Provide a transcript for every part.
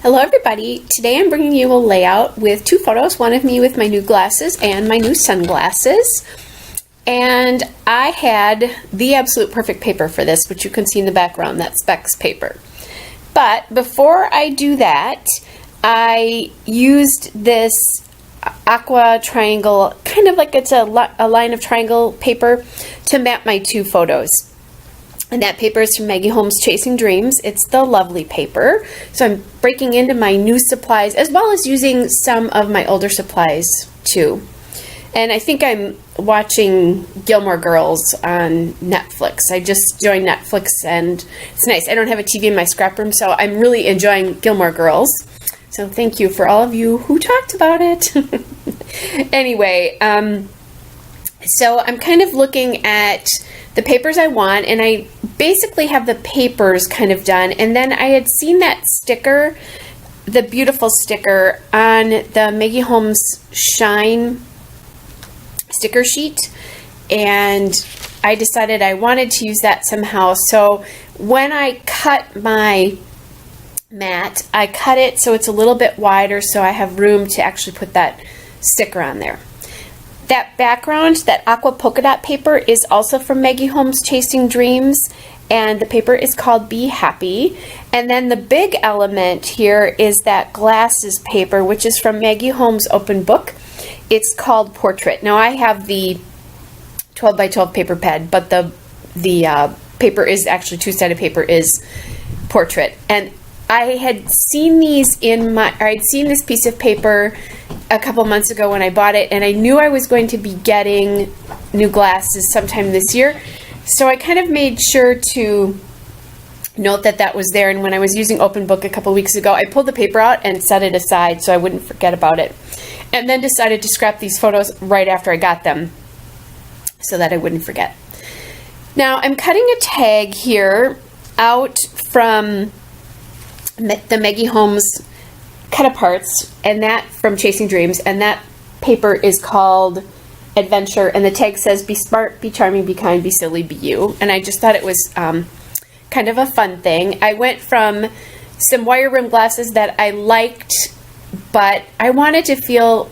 Hello everybody, today I'm bringing you a layout with two photos, one of me with my new glasses and my new sunglasses. And I had the absolute perfect paper for this, which you can see in the background, that specs paper. But before I do that, I used this aqua triangle, kind of like it's a line of triangle paper, to map my two photos. And that paper is from Maggie Holmes' Chasing Dreams. It's the lovely paper. So I'm breaking into my new supplies as well as using some of my older supplies too. And I think I'm watching Gilmore Girls on Netflix. I just joined Netflix and it's nice. I don't have a TV in my scrap room, so I'm really enjoying Gilmore Girls. So thank you for all of you who talked about it. Anyway, so I'm kind of looking at the papers I want, and I basically have the papers kind of done. And then I had seen that sticker, the beautiful sticker on the Maggie Holmes Shine sticker sheet, and I decided I wanted to use that somehow. So when I cut my mat, I cut it so it's a little bit wider so I have room to actually put that sticker on there. That background, that aqua polka dot paper, is also from Maggie Holmes' Chasing Dreams, and the paper is called Be Happy. And then the big element here is that glasses paper, which is from Maggie Holmes' Open Book. It's called Portrait. Now I have the 12 by 12 paper pad, but the paper is actually two-sided paper is Portrait. And I had seen these I'd seen this piece of paper a couple months ago when I bought it, and I knew I was going to be getting new glasses sometime this year. So I kind of made sure to note that that was there, and when I was using Open Book a couple weeks ago, I pulled the paper out and set it aside so I wouldn't forget about it. And then decided to scrap these photos right after I got them so that I wouldn't forget. Now I'm cutting a tag here out from the Maggie Holmes cut-aparts, and that from Chasing Dreams, and that paper is called Adventure, and the tag says, be smart, be charming, be kind, be silly, be you. And I just thought it was kind of a fun thing. I went from some wire rim glasses that I liked, but I wanted to feel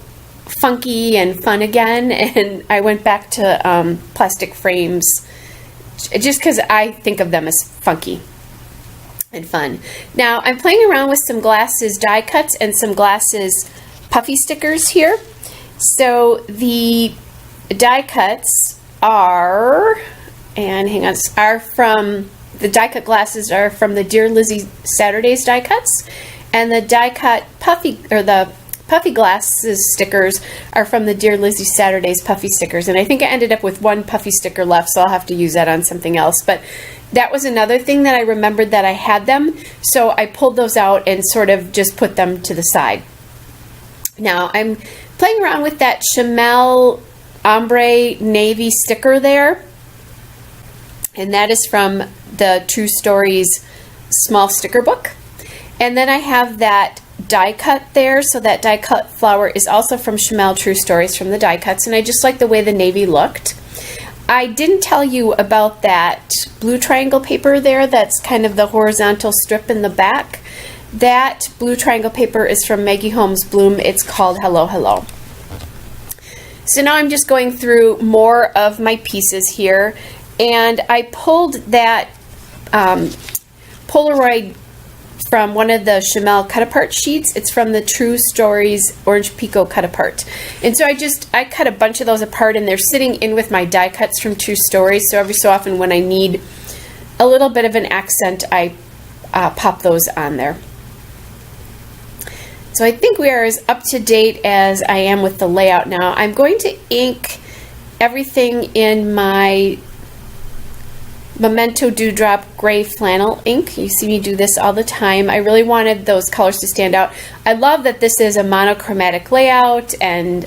funky and fun again, and I went back to plastic frames just because I think of them as funky and fun. Now I'm playing around with some glasses die cuts and some glasses puffy stickers here. So the die cuts are, the die cut glasses are from the Dear Lizzie Saturdays die cuts, and the die cut the puffy glasses stickers are from the Dear Lizzie Saturdays puffy stickers. And I think I ended up with one puffy sticker left, so I'll have to use that on something else. But that was another thing that I remembered that I had them, so I pulled those out and sort of just put them to the side. Now I'm playing around with that Chamel Ombre Navy sticker there, and that is from the True Stories small sticker book. And then I have that die cut there, so that die cut flower is also from Chamel True Stories from the die cuts, and I just like the way the navy looked. I didn't tell you about that blue triangle paper there, that's kind of the horizontal strip in the back. That blue triangle paper is from Maggie Holmes Bloom. It's called Hello Hello. So now I'm just going through more of my pieces here, and I pulled that Polaroid from one of the Chamel cut-apart sheets. It's from the True Stories Orange Pico cut-apart. And so I cut a bunch of those apart, and they're sitting in with my die cuts from True Stories. So every so often when I need a little bit of an accent, I pop those on there. So I think we are as up to date as I am with the layout now. I'm going to ink everything in my Memento Dewdrop gray flannel ink. You see me do this all the time. I really wanted those colors to stand out. I love that this is a monochromatic layout, and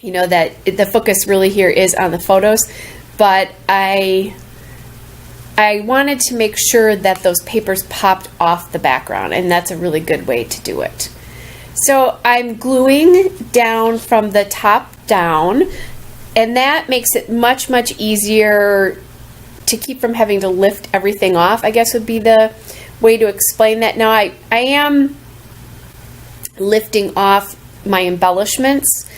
you know that the focus really here is on the photos, but I wanted to make sure that those papers popped off the background, and that's a really good way to do it. So I'm gluing down from the top down, and that makes it much, much easier to keep from having to lift everything off, I guess would be the way to explain that. Now I am lifting off my embellishments,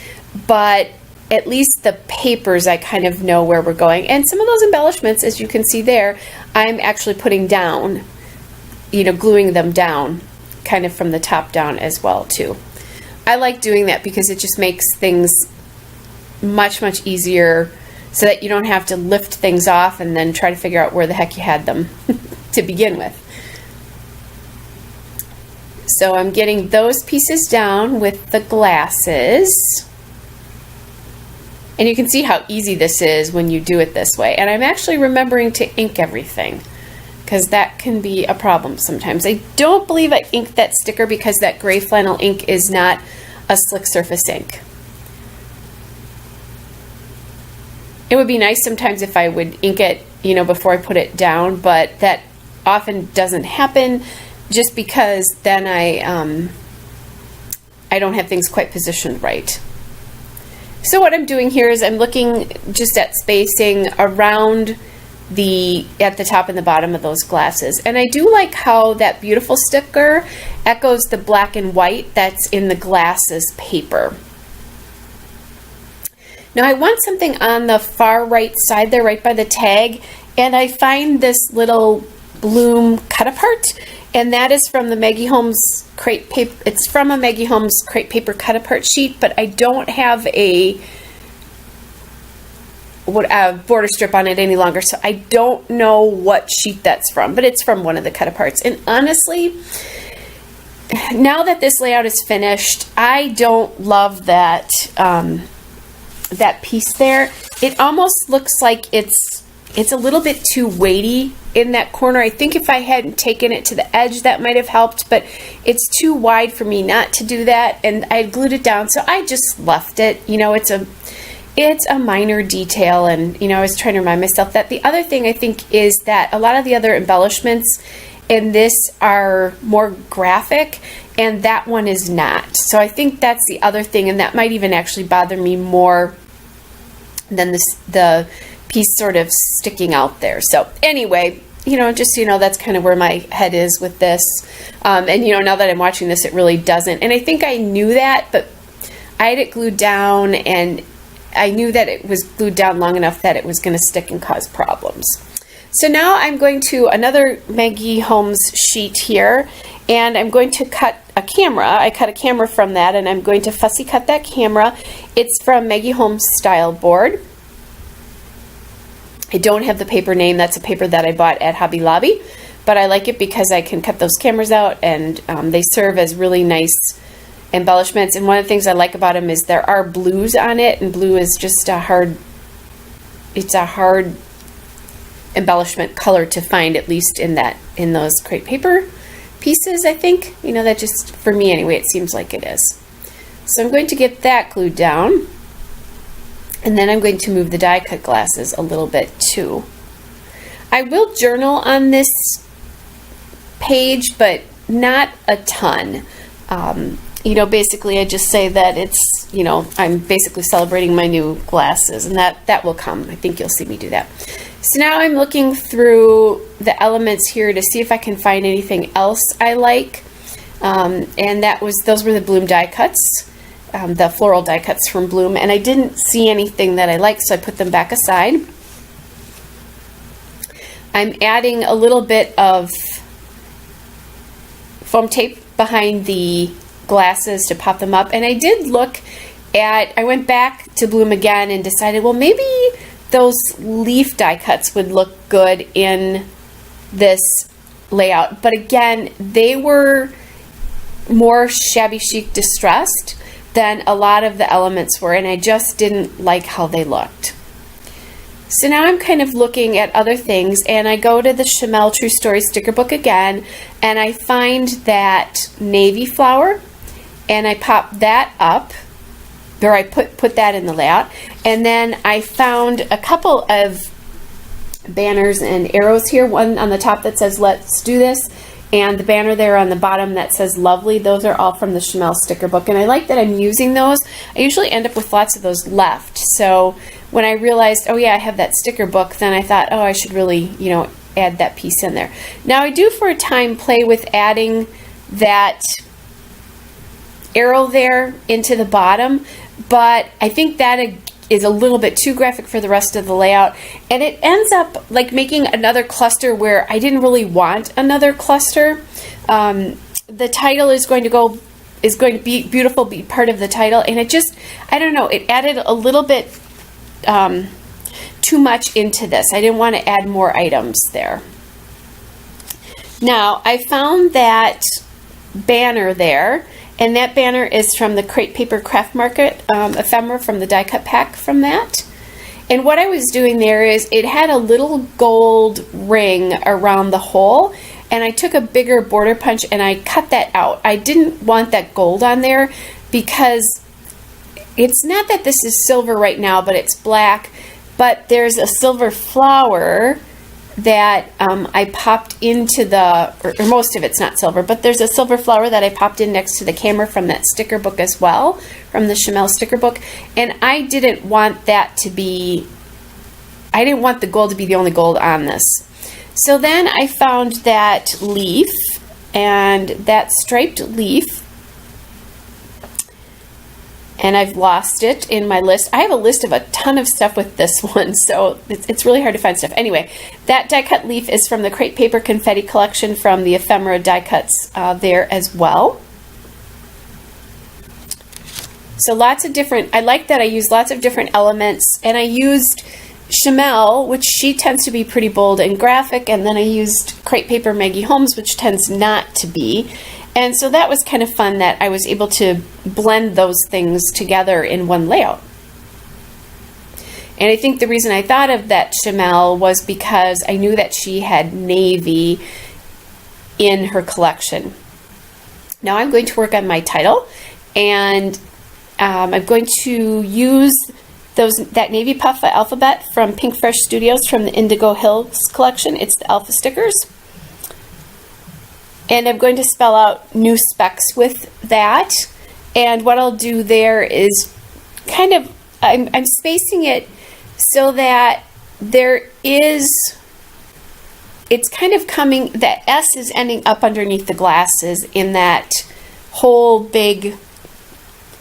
but at least the papers I kind of know where we're going. And some of those embellishments, as you can see there, I'm actually putting down, you know, gluing them down kind of from the top down as well too. I like doing that because it just makes things much easier so that you don't have to lift things off and then try to figure out where the heck you had them to begin with. So I'm getting those pieces down with the glasses. And you can see how easy this is when you do it this way. And I'm actually remembering to ink everything, because that can be a problem sometimes. I don't believe I inked that sticker because that gray flannel ink is not a slick surface ink. It would be nice sometimes if I would ink it, you know, before I put it down, but that often doesn't happen just because then I don't have things quite positioned right. So what I'm doing here is I'm looking just at spacing around at the top and the bottom of those glasses. And I do like how that beautiful sticker echoes the black and white that's in the glasses paper. Now I want something on the far right side there, right by the tag, and I find this little bloom cut apart, and that is from the Maggie Holmes crepe paper. It's from a Maggie Holmes crepe paper cut apart sheet, but I don't have a border strip on it any longer, so I don't know what sheet that's from, but it's from one of the cut aparts. And honestly, now that this layout is finished, I don't love that that piece there. It almost looks like it's a little bit too weighty in that corner. I think if I hadn't taken it to the edge, that might have helped, but it's too wide for me not to do that, and I glued it down, so I just left it. You know, it's a minor detail, and you know, I was trying to remind myself that. The other thing I think is that a lot of the other embellishments in this are more graphic, and that one is not. So I think that's the other thing, and that might even actually bother me more than the piece sort of sticking out there. So anyway, you know, just so you know, that's kind of where my head is with this. And you know, now that I'm watching this, it really doesn't. And I think I knew that, but I had it glued down, and I knew that it was glued down long enough that it was going to stick and cause problems. So now I'm going to another Maggie Holmes sheet here, and I'm going to cut a camera. I cut a camera from that, and I'm going to fussy cut that camera. It's from Maggie Holmes Style Board. I don't have the paper name. That's a paper that I bought at Hobby Lobby, but I like it because I can cut those cameras out, and they serve as really nice embellishments. And one of the things I like about them is there are blues on it, and blue is just a hard embellishment color to find, at least in those crepe paper pieces. I think, you know, that just, for me anyway, it seems like it is. So I'm going to get that glued down, and then I'm going to move the die cut glasses a little bit too. I will journal on this page, but not a ton. You know, basically I just say that it's, you know, I'm basically celebrating my new glasses, and that will come. I think you'll see me do that. So now I'm looking through the elements here to see if I can find anything else I like. And those were the Bloom die cuts, the floral die cuts from Bloom, and I didn't see anything that I liked, so I put them back aside. I'm adding a little bit of foam tape behind the glasses to pop them up, and I went back to Bloom again and decided, well, maybe those leaf die cuts would look good in this layout, but again, they were more shabby chic distressed than a lot of the elements were, and I just didn't like how they looked. So now I'm kind of looking at other things, and I go to the Chamel True Stories sticker book again, and I find that navy flower, and I pop that up, or I put that in the layout, and then I found a couple of banners and arrows here, one on the top that says "Let's do this," and the banner there on the bottom that says "Lovely." Those are all from the Chamel sticker book, and I like that I'm using those. I usually end up with lots of those left, so when I realized, oh yeah, I have that sticker book, then I thought, oh, I should really, you know, add that piece in there. Now I do for a time play with adding that arrow there into the bottom, but I think that is a little bit too graphic for the rest of the layout, and it ends up like making another cluster where I didn't really want another cluster. The title is going to be beautiful, be part of the title, and it just, I don't know, it added a little bit too much into this. I didn't want to add more items there. Now I found that banner there, and that banner is from the Crate Paper Craft Market ephemera from the die cut pack from that. And what I was doing there is it had a little gold ring around the hole, and I took a bigger border punch and I cut that out. I didn't want that gold on there because it's not that this is silver right now, but it's black, but there's a silver flower that I popped into the, or most of it's not silver, but there's a silver flower that I popped in next to the camera from that sticker book as well, from the Chamel sticker book, and I didn't want that to be, I didn't want the gold to be the only gold on this. So then I found that leaf, and that striped leaf, and I've lost it in my list. I have a list of a ton of stuff with this one, so it's really hard to find stuff. Anyway, that die cut leaf is from the Crate Paper Confetti collection from the ephemera die cuts there as well. So lots of different, I like that I used lots of different elements, and I used Chamel, which she tends to be pretty bold and graphic, and then I used Crate Paper Maggie Holmes, which tends not to be. And so that was kind of fun that I was able to blend those things together in one layout. And I think the reason I thought of that Chamel was because I knew that she had navy in her collection. Now I'm going to work on my title, and I'm going to use that Navy Puff alphabet from Pink Fresh Studios from the Indigo Hills collection. It's the alpha stickers. And I'm going to spell out new specs with that. And what I'll do there is kind of, I'm spacing it so that there is, it's kind of coming, the S is ending up underneath the glasses in that whole big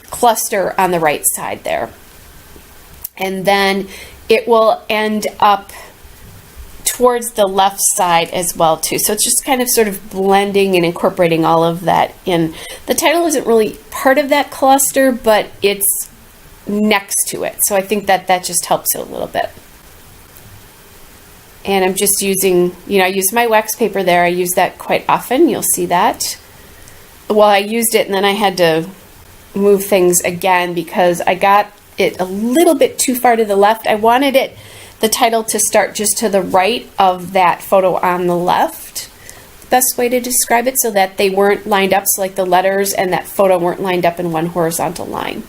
cluster on the right side there. And then it will end up towards the left side as well too. So it's just kind of sort of blending and incorporating all of that in. The title isn't really part of that cluster, but it's next to it. So I think that that just helps it a little bit. And I'm just using, you know, I use my wax paper there. I use that quite often. You'll see that. Well, I used it and then I had to move things again because I got it a little bit too far to the left. I wanted it, the title, to start just to the right of that photo on the left. The best way to describe it, so that they weren't lined up, so like the letters and that photo weren't lined up in one horizontal line.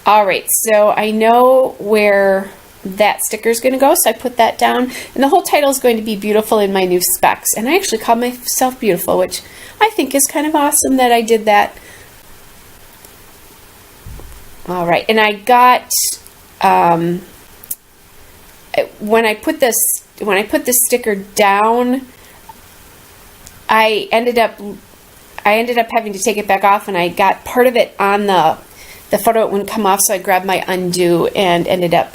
All right, so I know where that sticker is going to go, so I put that down, and the whole title is going to be beautiful in my new specs. And I actually called myself beautiful, which I think is kind of awesome that I did that. All right, and I got when I put this sticker down, I ended up having to take it back off, and I got part of it on the photo. It wouldn't come off, so I grabbed my undo and ended up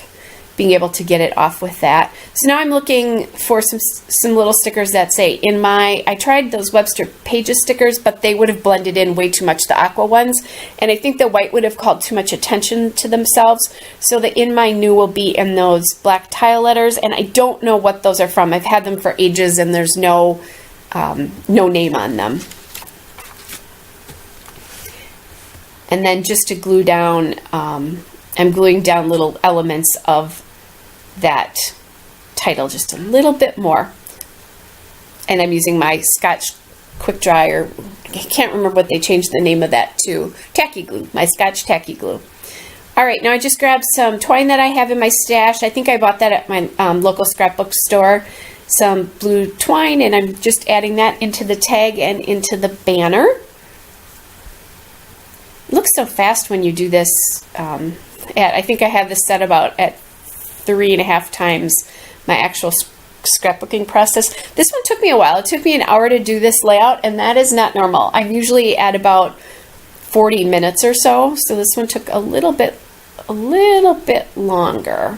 being able to get it off with that. So now I'm looking for some little stickers that say, I tried those Webster Pages stickers, but they would have blended in way too much, the aqua ones, and I think the white would have called too much attention to themselves. So the In My New will be in those black tile letters, and I don't know what those are from. I've had them for ages, and there's no name on them. And then just to glue down, I'm gluing down little elements of that title just a little bit more. And I'm using my Scotch Quick Dry, or I can't remember what they changed the name of that to, tacky glue, my Scotch tacky glue. All right, now I just grabbed some twine that I have in my stash. I think I bought that at my local scrapbook store, some blue twine, and I'm just adding that into the tag and into the banner. It looks so fast when you do this. I think I have this set about at 3.5 times my actual scrapbooking process. This one took me a while. It took me an hour to do this layout, and that is not normal. I'm usually at about 40 minutes or so, so this one took a little bit longer.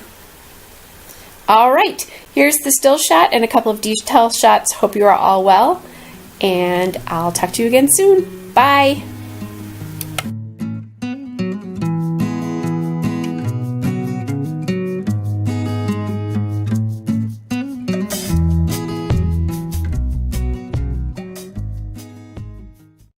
All right, here's the still shot and a couple of detail shots. Hope you are all well, and I'll talk to you again soon. Bye.